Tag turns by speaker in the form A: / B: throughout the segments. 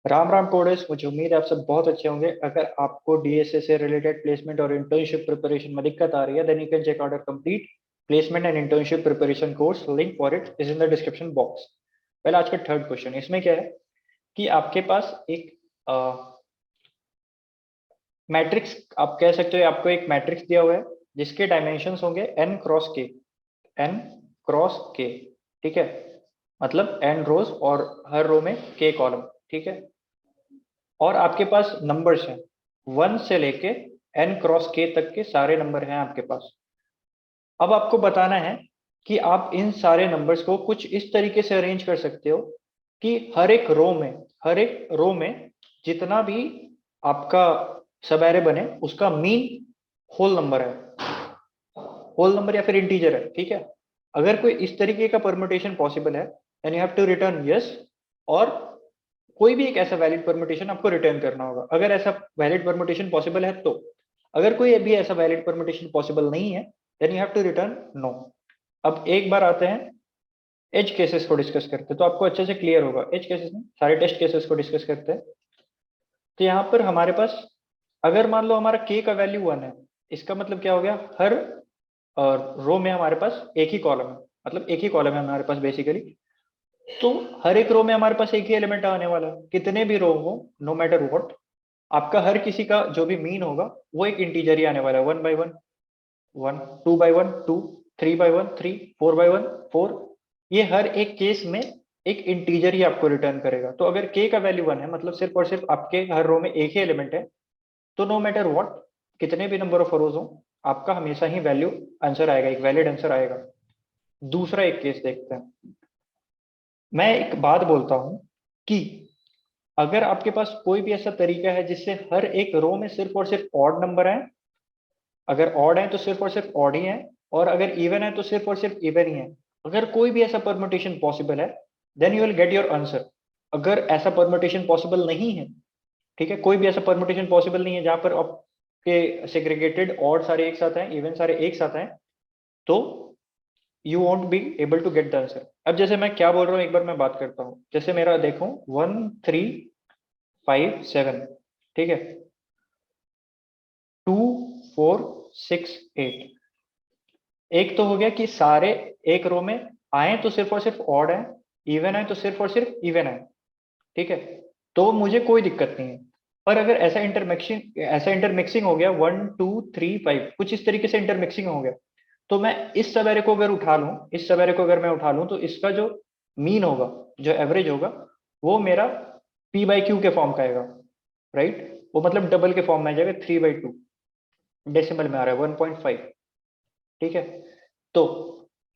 A: राम राम कोडेस, मुझे उम्मीद है आप सब बहुत अच्छे होंगे। अगर आपको डीएसए से रिलेटेड प्लेसमेंट और इंटर्नशिप प्रिपरेशन में दिक्कत आ रही है, then you can check out our complete placement and internship preparation course. Link for it is in the description box. पहले आज का थर्ड क्वेश्चन, इसमें क्या है कि आपके पास एक मैट्रिक्स, आप कह सकते हो आपको एक मैट्रिक्स दिया हुआ है जिसके डायमेंशंस होंगे n क्रॉस के, n क्रॉस के, ठीक है। मतलब n रोज और हर रो में k कॉलम, ठीक है। और आपके पास नंबर्स हैं 1 से लेके n क्रॉस k तक के सारे नंबर हैं आपके पास। अब आपको बताना है कि आप इन सारे नंबर्स को कुछ इस तरीके से अरेंज कर सकते हो कि हर एक रो में जितना भी आपका सब एरे बने उसका मीन होल नंबर है, होल नंबर या फिर इंटीजर है, ठीक है। अगर कोई इस तरीके का परमुटेशन पॉसिबल है then you have to return yes, और कोई भी एक ऐसा वैलिड परमुटेशन आपको रिटर्न करना होगा अगर ऐसा वैलिड परमुटेशन पॉसिबल है तो। अगर कोई भी ऐसा वैलिड परमुटेशन पॉसिबल नहीं है then you have to return no. अब एक बार आते हैं एज केसेस को डिस्कस करते हैं तो आपको अच्छे से क्लियर होगा। एज केसेस में सारे टेस्ट केसेस को डिस्कस करते हैं। तो यहाँ पर हमारे पास अगर मान लो हमारा k का वैल्यू 1 है, इसका मतलब क्या हो गया, हर रो में हमारे पास एक ही कॉलम है, मतलब एक ही कॉलम है हमारे पास बेसिकली। तो हर एक रो में हमारे पास एक ही एलिमेंट आने वाला है, कितने भी रो हो, नो मैटर व्हाट, आपका हर किसी का जो भी मीन होगा वो एक इंटीजर ही आने वाला है। 1 बाई 1 1, 2 बाई 1 2, 3 बाई 1 3, 4 बाई 1 4। ये हर एक केस में एक इंटीजर ही आपको रिटर्न करेगा। तो अगर k का वैल्यू 1 है मतलब सिर्फ और सिर्फ आपके हर रो में एक ही एलिमेंट है, तो नो मैटर व्हाट, कितने भी नंबर ऑफ रोज हो, आपका हमेशा ही वैल्यू आंसर आएगा, एक वैलिड आंसर आएगा। दूसरा एक केस देखते हैं। मैं एक बात बोलता हूं कि अगर आपके पास कोई भी ऐसा तरीका है जिससे हर एक रो में सिर्फ और सिर्फ ऑड नंबर है, अगर ऑड है तो सिर्फ और सिर्फ ऑड ही है, और अगर इवन है तो सिर्फ और सिर्फ इवन ही है, अगर कोई भी ऐसा परमुटेशन पॉसिबल है then you will get your answer. अगर ऐसा परमुटेशन पॉसिबल नहीं है, ठीक है, कोई भी ऐसा परमुटेशन पॉसिबल नहीं है जहां पर आपके सेग्रीगेटेड ऑड सारे एक साथ हैं, इवन सारे एक साथ हैं, तो you won't be able to get the answer. अब जैसे मैं क्या बोल रहा हूँ एक बार मैं बात करता हूँ। जैसे मेरा देखो 1 3 5 7, ठीक है, 2 4 6 8। एक तो हो गया कि सारे एक रो में आए तो सिर्फ और सिर्फ ऑड है, इवन है तो सिर्फ और सिर्फ इवन है, ठीक है, तो मुझे कोई दिक्कत नहीं है। पर अगर ऐसा इंटरमिक्सिंग हो गया 1 2 3 5, कुछ इस तरीके से इंटरमिक्सिंग हो गया, तो मैं इस सवेरे को अगर उठा लूं, इस सवेरे को अगर मैं उठा लूं, तो इसका जो मीन होगा, जो एवरेज होगा, वो मेरा p/q के फॉर्म का आएगा, राइट। वो मतलब डबल के फॉर्म में आ जाएगा, 3/2, डेसिमल में आ रहा है 1.5, ठीक है। तो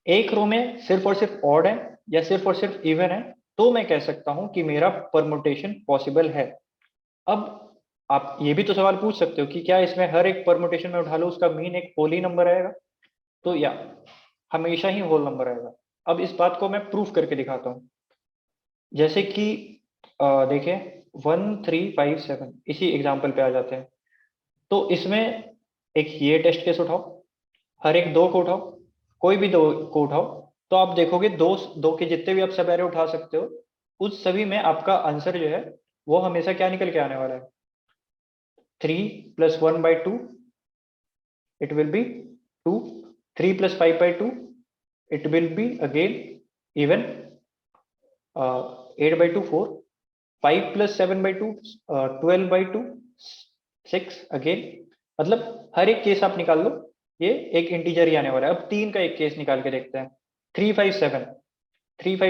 A: एक रो में सिर्फ और सिर्फ ऑड है या सिर्फ और सिर्फ इवन है, तो मैं कह सकता हूं कि मेरा परमुटेशन पॉसिबल है। अब आप ये भी तो सवाल पूछ सकते हो कि क्या इसमें हर एक परमुटेशन में उठा लो उसका मीन एक होल ही नंबर आएगा, तो या हमेशा ही होल नंबर आएगा। अब इस बात को मैं प्रूफ करके दिखाता हूँ। जैसे कि देखिए 1 3 5 7, इसी एग्जाम्पल पे आ जाते हैं। तो इसमें एक ये टेस्ट केस उठाओ, हर एक दो को उठाओ, कोई भी दो को उठाओ, तो आप देखोगे दो दो के जितने भी आप सब एरे उठा सकते हो, उस सभी में आपका आंसर जो है वो हमेशा क्या निकल के आने वाला है, 3 + 1/2, it will be 2, 3 + 5/2, it will be again even, 8/2 4, 5 + 7/2, 12/2 6 again. मतलब हर एक केस आप निकाल लो, ये एक इंटीजर ही आने वाला है। अब तीन का एक केस निकाल के देखते हैं, 3 5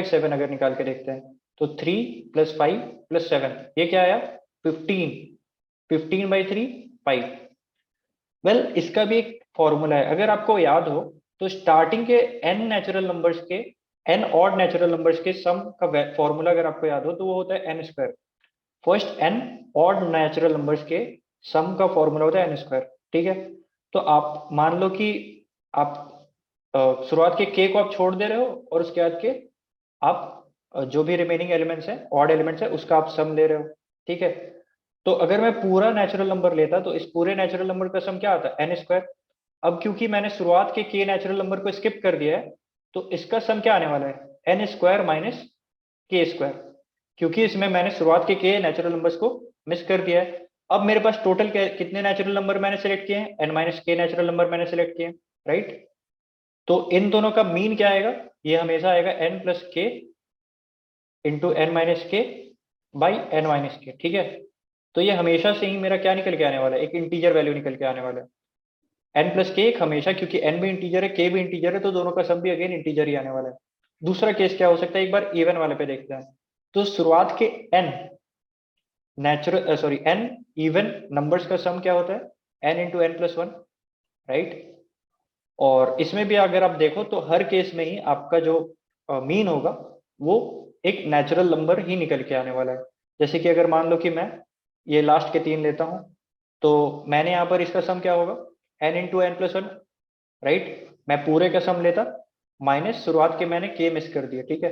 A: 7, अगर निकाल के देखते हैं तो 3 + 5 + 7, ये क्या आया, 15, 15/3 5। वेल इसका भी एक फॉर्मूला है, अगर आपको याद हो तो स्टार्टिंग के n नेचुरल नंबर्स के, n ऑड नेचुरल नंबर्स के सम का फॉर्मूला अगर आपको याद हो तो वो होता है n²। First n odd natural numbers के सम का फॉर्मूला होता है n², ठीक है। तो आप मान लो कि आप शुरुआत के k को आप छोड़ दे रहे हो और उसके बाद के आप जो भी रिमेनिंग एलिमेंट्स हैं, ऑड एलिमेंट्स हैं, उसका आप सम ले रहे हो, ठीक है। तो अगर मैं पूरा नेचुरल नंबर लेता तो इस पूरे नेचुरल नंबर का सम क्या आता है, n²। अब क्योंकि मैंने शुरुआत के k नेचुरल नंबर को स्किप कर दिया है, तो इसका सम क्या आने वाला है, n² - k²। क्योंकि इसमें मैंने शुरुआत के नेचुरल नंबर्स को मिस कर दिया है। अब मेरे पास टोटल कितने नेचुरल नंबर मैंने सेलेक्ट किए हैं, n माइनस के नेचुरल नंबर मैंने सेलेक्ट किए हैं, राइट। तो इन दोनों का मीन क्या आएगा, ये हमेशा आएगा n प्लस के इंटू एन माइनस के बाई एन माइनस के, ठीक है। तो ये हमेशा से ही मेरा क्या निकल के आने वाला है, एक इंटीजर वैल्यू निकल के आने वाला है। n प्लस के एक हमेशा, क्योंकि n भी इंटीजर है के भी इंटीजर है, तो दोनों का सम भी अगेन इंटीजर ही आने वाला है। दूसरा केस क्या हो सकता है, एक बार इवन वाले पे देखते हैं। तो शुरुआत के n n इवन नंबर्स का सम क्या होता है, n into N plus one, right. और इसमें भी अगर आप देखो तो हर केस में ही आपका जो मीन होगा वो एक नेचुरल नंबर ही निकल के आने वाला है। जैसे कि अगर मान लो कि मैं ये लास्ट के 3 लेता हूं, तो मैंने यहाँ पर इसका सम क्या होगा, n into N plus one, right. मैं पूरे का सम लेता माइनस शुरुआत के मैंने k मिस कर दिया, ठीक है।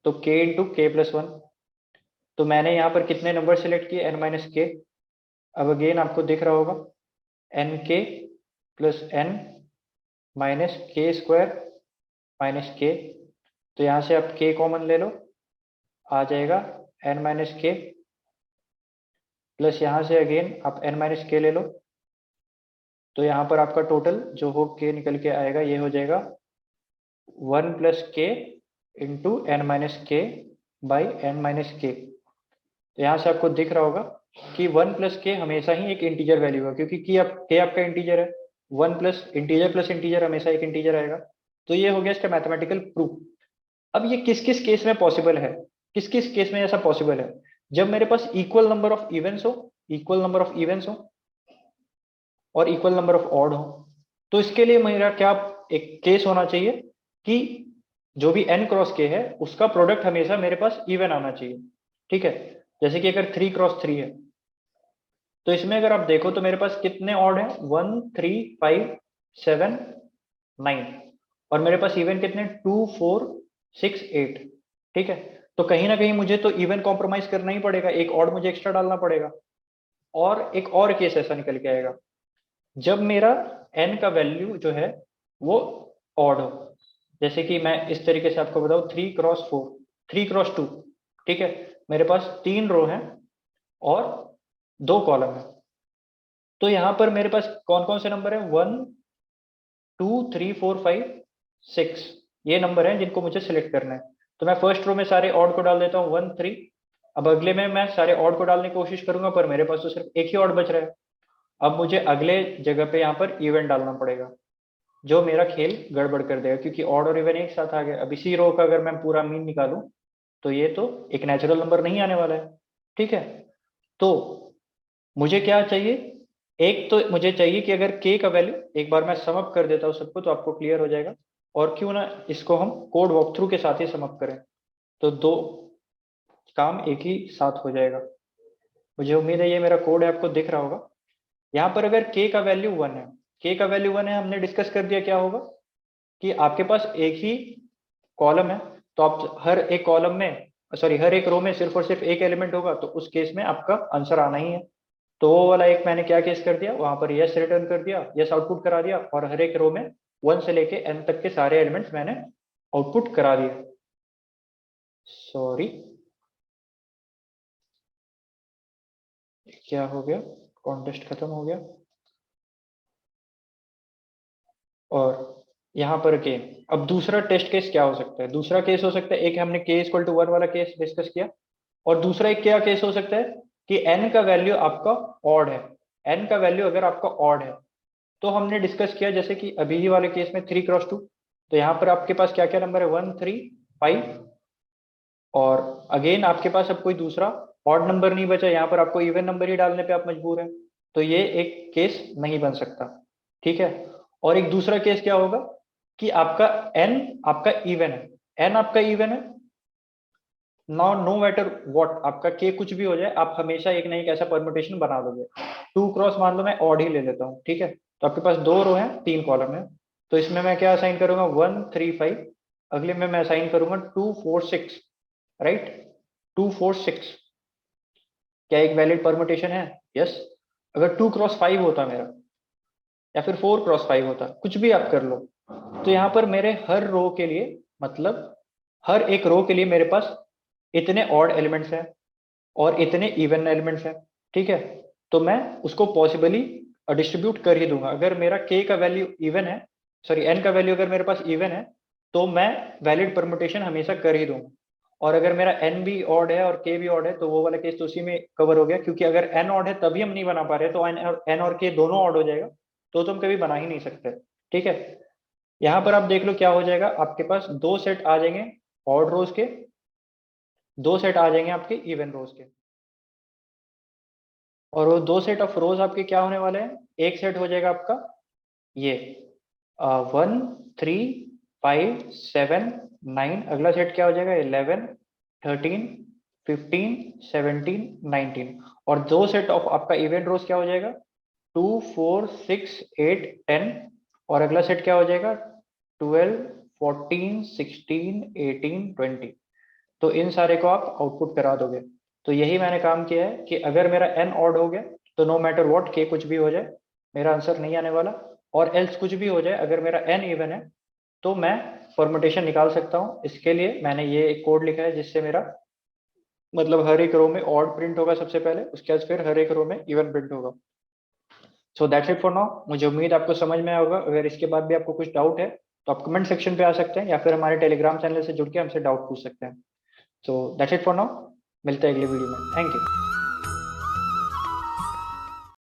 A: तो k इंटू के प्लस वन। तो मैंने यहाँ पर कितने नंबर सेलेक्ट किए, n माइनस के। अब अगेन आपको दिख रहा होगा एन के प्लस एन माइनस के स्क्वायर माइनस के। तो यहाँ से आप k कॉमन ले लो, आ जाएगा n माइनस के, प्लस यहाँ से अगेन आप n माइनस के ले लो। तो यहाँ पर आपका टोटल जो हो k निकल के आएगा, ये हो जाएगा 1 प्लस के इंटू एन माइनस के बाई एन माइनस के। तो यहाँ से आपको दिख रहा होगा कि 1 प्लस के हमेशा ही एक इंटीजर वैल्यू है, क्योंकि k आपका इंटीजर है। 1 प्लस इंटीजर हमेशा एक इंटीजर आएगा। तो ये हो गया इसका मैथमेटिकल प्रूफ। अब ये किस किस केस में पॉसिबल है, किस किस केस में ऐसा पॉसिबल है, जब मेरे पास इक्वल नंबर ऑफ इवेंट्स हो, इक्वल नंबर ऑफ इवेंट्स हो और इक्वल नंबर ऑफ ऑड हो। तो इसके लिए मेरा क्या एक केस होना चाहिए कि जो भी n क्रॉस k है उसका प्रोडक्ट हमेशा मेरे पास इवन आना चाहिए, ठीक है। जैसे कि अगर 3 क्रॉस 3 है, तो इसमें अगर आप देखो तो मेरे पास कितने ऑड है, 1 3 5 7 9, और मेरे पास इवन कितने 2 4 6 8, ठीक है। तो कहीं ना कहीं मुझे तो इवन कॉम्प्रोमाइज करना ही पड़ेगा, एक ऑड मुझे एक्स्ट्रा डालना पड़ेगा। और एक और केस ऐसा निकल के आएगा जब मेरा n का वैल्यू जो है वो ऑड हो। जैसे कि मैं इस तरीके से आपको बताऊं, 3 क्रॉस 4, 3 क्रॉस 2, ठीक है। मेरे पास 3 रो हैं और 2 कॉलम है। तो यहाँ पर मेरे पास कौन कौन से नंबर है, 1 2 3 4 5 6, ये नंबर हैं जिनको मुझे सिलेक्ट करना है। तो मैं फर्स्ट रो में सारे ऑड को डाल देता हूँ 1 3। अब अगले में मैं सारे ऑड को डालने की कोशिश करूंगा, पर मेरे पास तो सिर्फ एक ही ऑड बच रहा है। अब मुझे अगले जगह पे यहाँ पर इवन डालना पड़ेगा, जो मेरा खेल गड़बड़ कर देगा, क्योंकि ऑड और इवन एक साथ आ गया। अब इसी रो का अगर मैं पूरा मीन निकालूं तो ये तो एक नेचुरल नंबर नहीं आने वाला है, ठीक है। तो मुझे क्या चाहिए, एक तो मुझे चाहिए कि अगर k का वैल्यू, एक बार मैं सम अप कर देता हूँ सबको तो आपको क्लियर हो जाएगा। और क्यों ना इसको हम कोड वॉक थ्रू के साथ ही सम अप करें, तो दो काम एक ही साथ हो जाएगा। मुझे उम्मीद है ये मेरा कोड है, आपको दिख रहा होगा। यहाँ पर अगर k का वैल्यू 1 है, k का वैल्यू 1 है, हमने डिस्कस कर दिया क्या होगा कि आपके पास एक ही कॉलम है, तो आप हर एक कॉलम में, सॉरी हर एक रो में सिर्फ और सिर्फ एक एलिमेंट होगा, तो उस केस में आपका आंसर आना ही है। तो वो वाला एक मैंने क्या केस कर दिया, वहां पर यस रिटर्न कर दिया, यस आउटपुट करा दिया, और हर एक रो में 1 से लेके n तक के सारे एलिमेंट्स मैंने आउटपुट करा दिए। सॉरी, क्या हो गया, कॉन्टेस्ट खत्म हो गया। और यहाँ पर अगेन अब दूसरा टेस्ट केस क्या हो सकता है, दूसरा केस हो सकता है, एक हमने k इक्वल टू 1 वाला केस डिस्कस किया, और दूसरा एक क्या केस हो सकता है कि n का वैल्यू आपका ऑड है। n का वैल्यू अगर आपका ऑड है तो हमने डिस्कस किया, जैसे कि अभी ही वाले केस में 3 क्रॉस 2, तो यहाँ पर आपके पास क्या क्या नंबर है, 1 3 5, और अगेन आपके पास अब कोई दूसरा ऑड नंबर नहीं बचा, यहाँ पर आपको इवन नंबर ही डालने पे आप मजबूर हैं। तो ये एक केस नहीं बन सकता, ठीक है। और एक दूसरा केस क्या होगा कि आपका n आपका इवन है, n आपका इवन है, नो मैटर व्हाट आपका k कुछ भी हो जाए, आप हमेशा एक ना एक ऐसा परमुटेशन बना लोगे। 2 क्रॉस मान लो मैं ऑड ही ले लेता हूँ, ठीक है। तो आपके पास 2 रो हैं 3 कॉलम है, तो इसमें मैं क्या असाइन करूंगा, 1 3 5, अगले में मैं असाइन करूंगा 2 4 6, राइट। 2 4 6 क्या एक वैलिड परमुटेशन है, यस। अगर 2 क्रॉस 5 होता मेरा, या फिर 4 क्रॉस 5 होता, कुछ भी आप कर लो, तो यहाँ पर मेरे हर रो के लिए, मतलब हर एक रो के लिए मेरे पास इतने ऑड एलिमेंट्स हैं और इतने इवन एलिमेंट्स हैं, ठीक है, तो मैं उसको पॉसिबली डिस्ट्रीब्यूट कर ही दूंगा। अगर मेरा k का वैल्यू इवन है, सॉरी n का वैल्यू अगर मेरे पास इवन है, तो मैं वैलिड परमुटेशन हमेशा कर ही दूंगा। और अगर मेरा n भी ऑड है और k भी ऑड है, तो वो वाला केस तो उसी में कवर हो गया, क्योंकि अगर n ऑड है तभी हम नहीं बना पा रहे, तो n और k दोनों ऑड हो जाएगा, तो तुम कभी बना ही नहीं सकते। ठीक है, यहाँ पर आप देख लो क्या हो जाएगा, आपके पास दो सेट आ जाएंगे ऑड रोज के, दो सेट आ जाएंगे आपके इवन रोज के। और वो दो सेट ऑफ रोज आपके क्या होने वाले हैं, एक सेट हो जाएगा आपका ये 1 3 5 7 9, अगला सेट क्या हो जाएगा 11 13 15 17 19, और दो सेट ऑफ आपका इवेंट रोज क्या हो जाएगा 2 4 6 8 10, और अगला सेट क्या हो जाएगा 12 14 16 18 20। तो इन सारे को आप आउटपुट करा दोगे। तो यही मैंने काम किया है कि अगर मेरा n ऑड हो गया तो नो मैटर व्हाट k कुछ भी हो जाए, मेरा आंसर नहीं आने वाला, और एल्स कुछ भी हो जाए, अगर मेरा n इवन है तो मैं फॉर्मेटेशन निकाल सकता हूँ। इसके लिए मैंने ये एक कोड लिखा है जिससे मेरा मतलब हर एक रो में ऑड प्रिंट होगा सबसे पहले, उसके बाद फिर हर एक रो में इवन प्रिंट होगा। So that's it for now. मुझे उम्मीद आपको समझ में आया होगा। अगर इसके बाद भी आपको कुछ डाउट है तो आप कमेंट सेक्शन पे आ सकते हैं, या फिर हमारे टेलीग्राम चैनल से जुड़ के हमसे डाउट पूछ सकते हैं। So that's it for now, मिलते हैं अगली वीडियो में। Thank you.